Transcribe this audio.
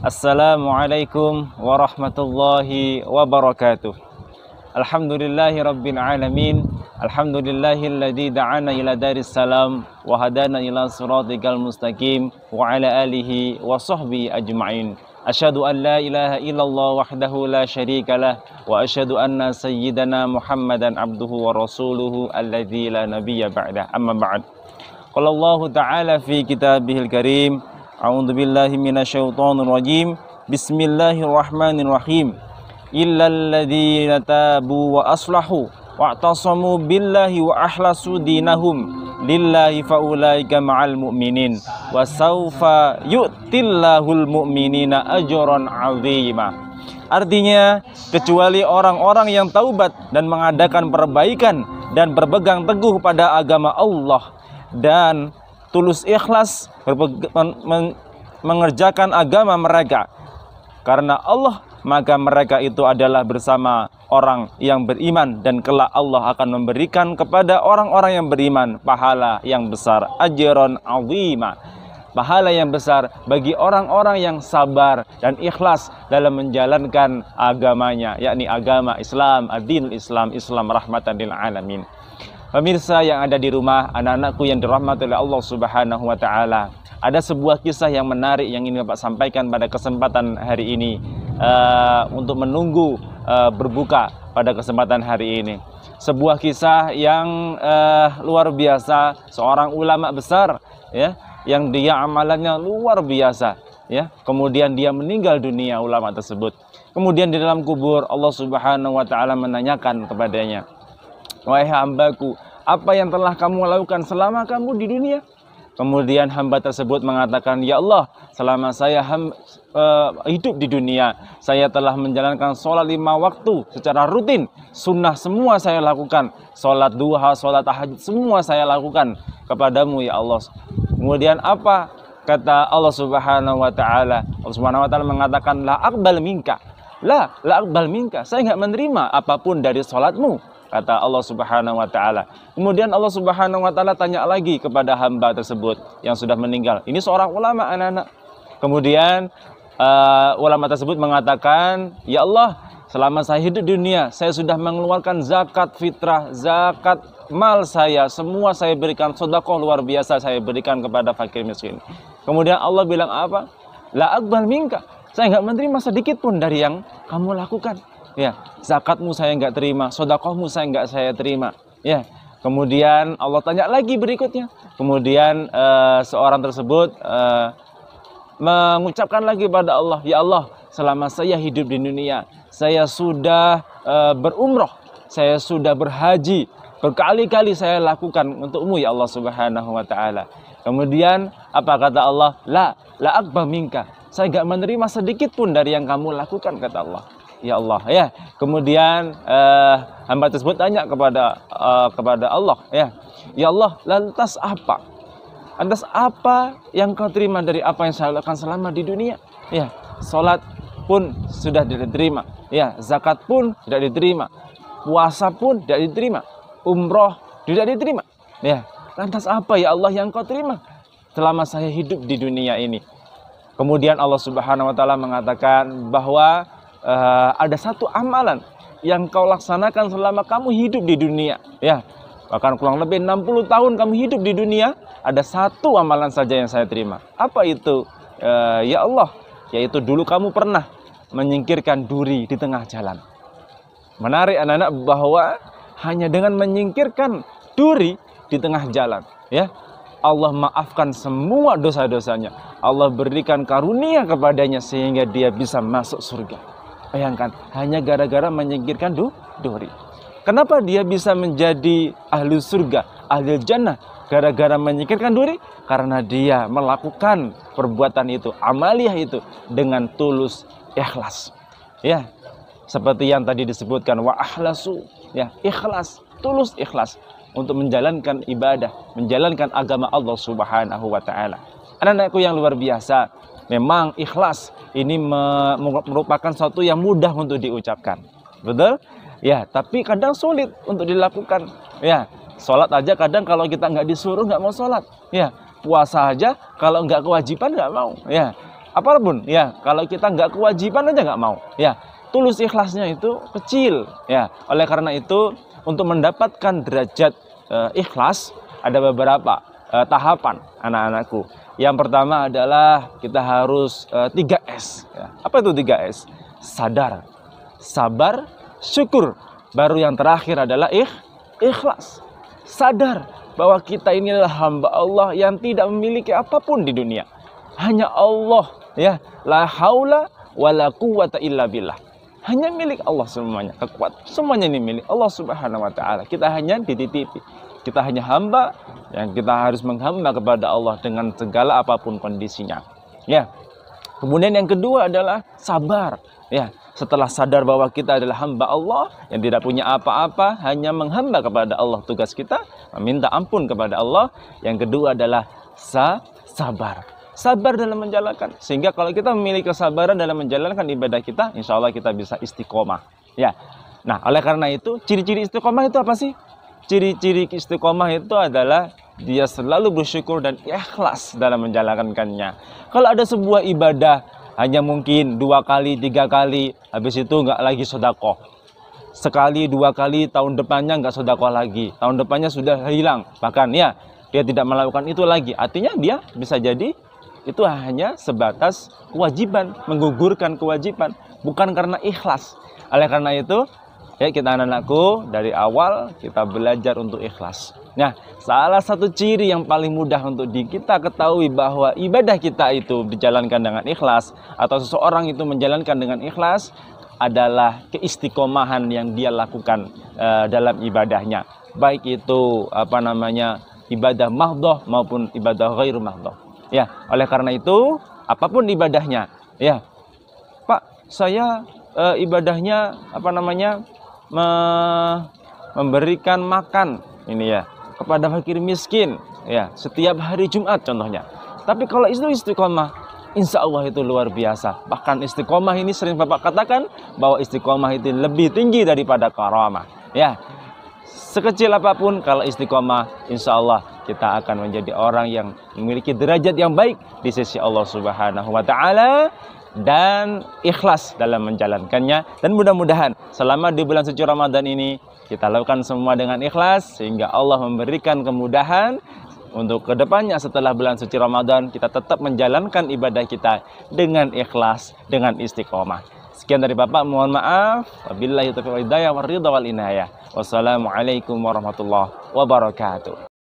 Assalamualaikum warahmatullahi wabarakatuh. Alhamdulillahi rabbil alamin. Alhamdulillahilladzi da'ana ila daris salam wa hadana ila siratikal mustaqim wa ala alihi wa sahbihi ajma'in. Asyhadu an la ilaha illallah wahdahu la syarikalah wa asyhadu anna sayyidana Muhammadan abduhu wa rasuluhu alladzi la nabiyya ba'dah. Amma ba'd. Qala Allah ta'ala fi kitabihil karim, a'udzu billahi minasyaitonir rajim. Bismillahirrahmanirrahim. Illal ladzina tabu wa aslahu wa'tasamu billahi wa ahlasu dinahum lillahi faulaika ma'al mu'minin wa sawfa yu'tillahul mu'minina ajran 'azima. Artinya, kecuali orang-orang yang taubat dan mengadakan perbaikan dan berpegang teguh pada agama Allah dan tulus ikhlas mengerjakan agama mereka karena Allah, maka mereka itu adalah bersama orang yang beriman, dan kelak Allah akan memberikan kepada orang-orang yang beriman pahala yang besar, ajron azima, pahala yang besar bagi orang-orang yang sabar dan ikhlas dalam menjalankan agamanya, yakni agama Islam, ad-dinul Islam, Islam rahmatan lil alamin. Pemirsa yang ada di rumah, anak-anakku yang dirahmati oleh Allah Subhanahu wa taala, ada sebuah kisah yang menarik yang ingin Bapak sampaikan pada kesempatan hari ini, untuk menunggu berbuka pada kesempatan hari ini. Sebuah kisah yang luar biasa, seorang ulama besar ya, yang dia amalannya luar biasa ya. Kemudian dia meninggal dunia, ulama tersebut. Kemudian di dalam kubur Allah Subhanahu wa taala menanyakan kepadanya, "Wahai hambaku, apa yang telah kamu lakukan selama kamu di dunia?" Kemudian hamba tersebut mengatakan, "Ya Allah, selama saya hidup di dunia, saya telah menjalankan sholat 5 waktu secara rutin. Sunnah semua saya lakukan. Sholat duha, sholat tahajud, semua saya lakukan kepadamu ya Allah." Kemudian apa kata Allah Subhanahu wa taala? Allah Subhanahu wa taala mengatakan, "La aqbal minka." La aqbal minka. Saya enggak menerima apapun dari sholatmu, kata Allah Subhanahu wa taala. Kemudian Allah Subhanahu wa taala tanya lagi kepada hamba tersebut yang sudah meninggal. Ini seorang ulama, anak-anak. Kemudian ulama tersebut mengatakan, "Ya Allah, selama saya hidup di dunia, saya sudah mengeluarkan zakat fitrah, zakat mal saya, semua saya berikan, sedekah luar biasa saya berikan kepada fakir miskin." Kemudian Allah bilang apa? "La aqbal minka." Saya enggak menerima sedikit pun dari yang kamu lakukan. Ya, zakatmu saya enggak terima, sedekahmu saya enggak saya terima. Ya. Kemudian Allah tanya lagi berikutnya. Kemudian seorang tersebut mengucapkan lagi pada Allah, "Ya Allah, selama saya hidup di dunia, saya sudah berumroh, saya sudah berhaji, berkali-kali saya lakukan untukmu ya Allah Subhanahu wa taala." Kemudian apa kata Allah? La aqbal minka. Saya enggak menerima sedikit pun dari yang kamu lakukan, kata Allah. Ya Allah ya. Kemudian hamba tersebut tanya kepada Allah ya. "Ya Allah, lantas apa? Lantas apa yang kau terima dari apa yang saya lakukan selama di dunia?" Ya, salat pun sudah diterima, ya, zakat pun tidak diterima, puasa pun tidak diterima, umroh tidak diterima. Ya, lantas apa ya Allah yang kau terima selama saya hidup di dunia ini? Kemudian Allah Subhanahu wa taala mengatakan bahwa ada satu amalan yang kau laksanakan selama kamu hidup di dunia, ya, bahkan kurang lebih 60 tahun kamu hidup di dunia, ada satu amalan saja yang saya terima. Apa itu? Ya Allah, yaitu dulu kamu pernah menyingkirkan duri di tengah jalan. Menarik anak-anak bahwa hanya dengan menyingkirkan duri di tengah jalan, ya, Allah maafkan semua dosa-dosanya. Allah berikan karunia kepadanya sehingga dia bisa masuk surga. Bayangkan, hanya gara-gara menyingkirkan duri. Kenapa dia bisa menjadi ahli surga, ahli jannah? Gara-gara menyingkirkan duri? Karena dia melakukan perbuatan itu, amaliyah itu dengan tulus ikhlas. Ya, seperti yang tadi disebutkan, wa ahlasu, ya, ikhlas, tulus ikhlas untuk menjalankan ibadah, menjalankan agama Allah Subhanahu wa taala. Anak-anakku yang luar biasa, memang ikhlas ini merupakan sesuatu yang mudah untuk diucapkan. Betul? Ya, tapi kadang sulit untuk dilakukan. Ya, sholat aja kadang kalau kita nggak disuruh nggak mau sholat. Ya, puasa aja kalau nggak kewajiban nggak mau. Ya, apapun ya, kalau kita nggak kewajiban aja nggak mau ya, tulus ikhlasnya itu kecil ya. Oleh karena itu untuk mendapatkan derajat ikhlas ada beberapa tahapan anak-anakku. Yang pertama adalah kita harus 3S ya. Apa itu 3S? Sadar, sabar, syukur. Baru yang terakhir adalah ikhlas. Sadar bahwa kita ini adalah hamba Allah yang tidak memiliki apapun di dunia. Hanya Allah ya, la haula wala quwata illa billah. Hanya milik Allah semuanya, kekuatan semuanya ini milik Allah Subhanahu wa taala. Kita hanya dititipi. Kita hanya hamba yang kita harus menghamba kepada Allah dengan segala apapun kondisinya. Ya. Kemudian yang kedua adalah sabar. Ya, setelah sadar bahwa kita adalah hamba Allah yang tidak punya apa-apa, hanya menghamba kepada Allah. Tugas kita meminta ampun kepada Allah. Yang kedua adalah sabar. Sabar dalam menjalankan. Sehingga kalau kita memiliki kesabaran dalam menjalankan ibadah kita, insya Allah kita bisa istiqomah. Ya. Nah, oleh karena itu, ciri-ciri istiqomah itu apa sih? Ciri-ciri istiqomah itu adalah dia selalu bersyukur dan ikhlas dalam menjalankannya. Kalau ada sebuah ibadah hanya mungkin 2 kali, 3 kali, habis itu nggak lagi sedekah. Sekali, 2 kali, tahun depannya nggak sedekah lagi. Tahun depannya sudah hilang. Bahkan ya, dia tidak melakukan itu lagi. Artinya dia bisa jadi itu hanya sebatas kewajiban, menggugurkan kewajiban, bukan karena ikhlas. Oleh karena itu, ya kita anak-anakku dari awal kita belajar untuk ikhlas. Nah, salah satu ciri yang paling mudah untuk kita ketahui bahwa ibadah kita itu dijalankan dengan ikhlas atau seseorang itu menjalankan dengan ikhlas adalah keistiqomahan yang dia lakukan dalam ibadahnya. Baik itu ibadah mahdhah maupun ibadah ghairu mahdhah. Ya, oleh karena itu apapun ibadahnya, ya. Pak, saya ibadahnya memberikan makan ini ya kepada fakir miskin ya setiap hari Jumat contohnya. Tapi kalau itu istiqomah, insya Allah itu luar biasa. Bahkan istiqomah ini sering Bapak katakan bahwa istiqomah itu lebih tinggi daripada karamah. Ya, sekecil apapun kalau istiqomah, insya Allah kita akan menjadi orang yang memiliki derajat yang baik di sisi Allah Subhanahu wa taala dan ikhlas dalam menjalankannya. Dan mudah-mudahan selama di bulan suci Ramadan ini kita lakukan semua dengan ikhlas sehingga Allah memberikan kemudahan untuk kedepannya setelah bulan suci Ramadan kita tetap menjalankan ibadah kita dengan ikhlas, dengan istiqomah. Sekian dari Bapak, mohon maaf. Wabillahi taufiq wal hidayah war ridha wal inayah. Wassalamualaikum warahmatullahi wabarakatuh.